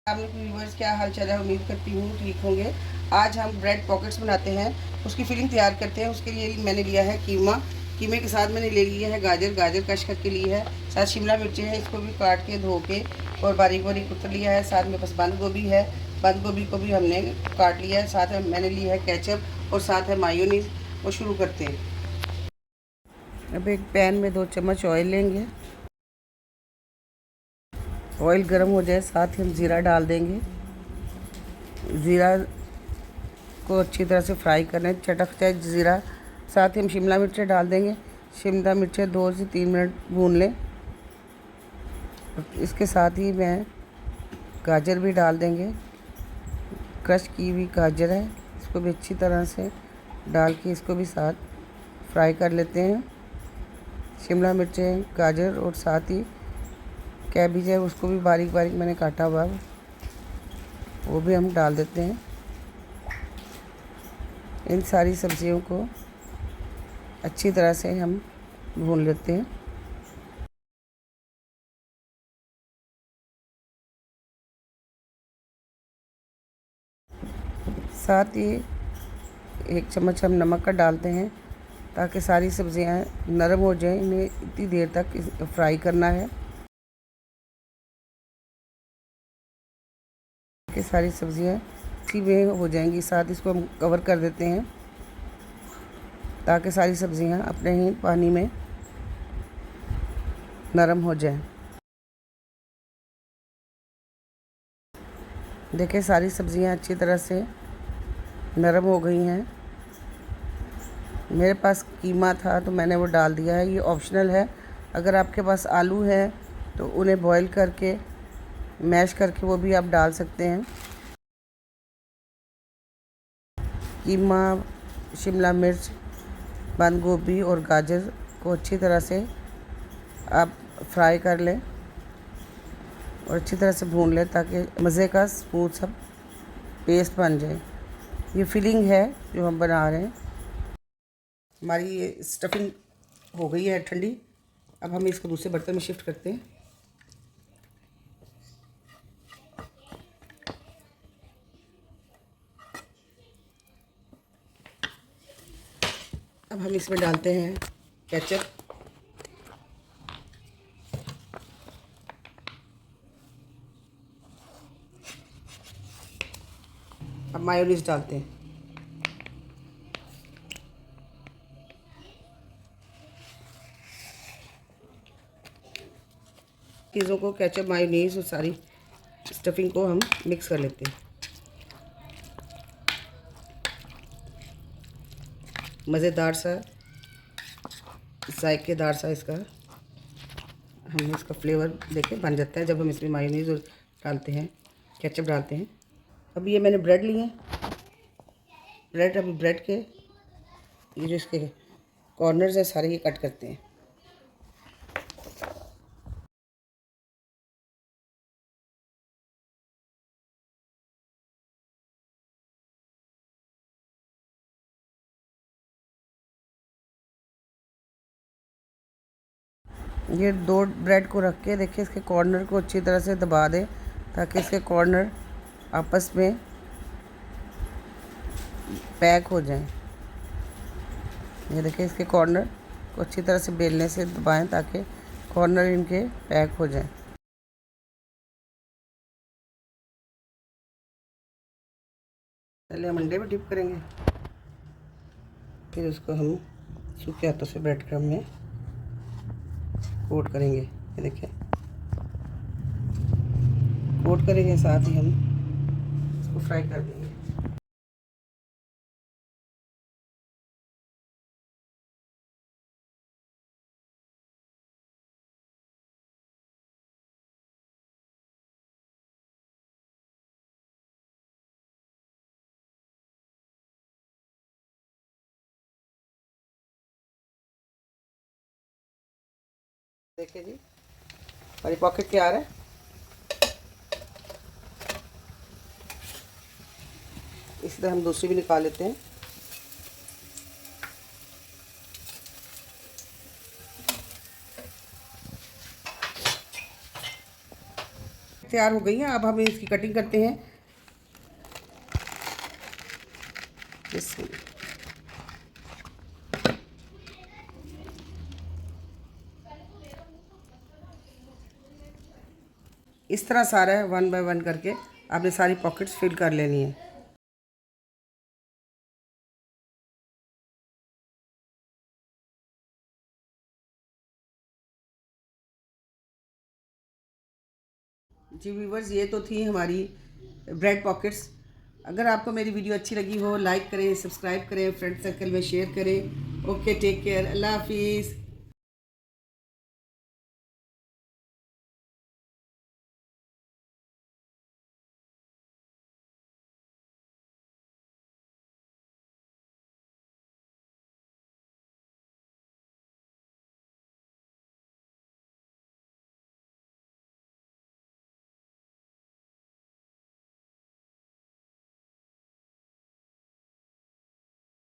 Viewers, क्या हाल चाल है। उम्मीद करती हूँ ठीक होंगे। आज हम ब्रेड पॉकेट्स बनाते हैं, उसकी फिलिंग तैयार करते हैं। उसके लिए मैंने लिया है कीमा। कीमे के साथ मैंने ले लिया है गाजर कश करके ली है। साथ शिमला मिर्ची है, इसको भी काट के धो के और बारीक बारीक कुतर लिया है। साथ में बस बंद गोभी है, बंद गोभी को भी हमने काट लिया है। साथ में मैंने लिया है केचप और साथ है मायोनीज। वो शुरू करते हैं। अब एक पैन में 2 चम्मच ऑयल लेंगे। ऑयल गर्म हो जाए, साथ ही हम ज़ीरा डाल देंगे। ज़ीरा को अच्छी तरह से फ्राई करना है, चटक जाए ज़ीरा। साथ ही हम शिमला मिर्चें डाल देंगे। शिमला मिर्चें 2 से 3 मिनट भून लें। इसके साथ ही मैं गाजर भी डाल देंगे। क्रश की हुई गाजर है, इसको भी अच्छी तरह से डाल के इसको भी साथ फ्राई कर लेते हैं। शिमला मिर्चें, गाजर और साथ ही कैबेज है, उसको भी बारीक बारीक मैंने काटा हुआ है, वो भी हम डाल देते हैं। इन सारी सब्जियों को अच्छी तरह से हम भून लेते हैं। साथ ही 1 चम्मच हम नमक का डालते हैं ताकि सारी सब्जियां नरम हो जाएं। इन्हें इतनी देर तक फ्राई करना है कि सारी सब्जियां इसी में हो जाएंगी। साथ इसको हम कवर कर देते हैं ताकि सारी सब्जियां अपने ही पानी में नरम हो जाएं। देखिए, सारी सब्जियां अच्छी तरह से नरम हो गई हैं। मेरे पास कीमा था तो मैंने वो डाल दिया है, ये ऑप्शनल है। अगर आपके पास आलू है तो उन्हें बॉईल करके मैश करके वो भी आप डाल सकते हैं। कीमा, शिमला मिर्च, बंद गोभी और गाजर को अच्छी तरह से आप फ्राई कर लें और अच्छी तरह से भून लें ताकि मज़े का स्मूथ सा पेस्ट बन जाए। ये फिलिंग है जो हम बना रहे हैं। हमारी ये स्टफिंग हो गई है ठंडी। अब हम इसको दूसरे बर्तन में शिफ्ट करते हैं। अब हम इसमें डालते हैं केचप। अब मायोनीज डालते हैं। चीज़ों को, केचप, मायोनीज और सारी स्टफिंग को हम मिक्स कर लेते हैं। मज़ेदार सा, जायकेदार सा इसका हम इसका फ्लेवर देखें बन जाता है जब हम इसमें मायोनीज और डालते हैं, केचप डालते हैं। अब ये मैंने ब्रेड लिए। अभी ब्रेड के ये जो इसके कॉर्नर्स हैं सारे ये कट करते हैं। ये 2 ब्रेड को रख के देखिए, इसके कॉर्नर को अच्छी तरह से दबा दें ताकि इसके कॉर्नर आपस में पैक हो जाएं। ये देखिए, इसके कॉर्नर को अच्छी तरह से बेलने से दबाएं ताकि कॉर्नर इनके पैक हो जाएं। पहले हम अंडे में डिप करेंगे, फिर उसको हम सूखे हाथों से ब्रेड क्रम्ब में कोट करेंगे। ये देखिए, कोट करेंगे, साथ ही हम इसको फ्राई कर देंगे। देखिए जी, हमारी पॉकेट तैयार है। इसी तरह हम दूसरी भी निकाल लेते हैं। तैयार हो गई हैं। अब हम इसकी कटिंग करते हैं। इस तरह सारा 1 बाय 1 करके आपने सारी पॉकेट्स फिल कर लेनी है। जी व्यूवर्स, ये तो थी हमारी ब्रेड पॉकेट्स। अगर आपको मेरी वीडियो अच्छी लगी हो, लाइक करें, सब्सक्राइब करें, फ्रेंड सर्कल में शेयर करें। ओके, टेक केयर, अल्लाह हाफिज़।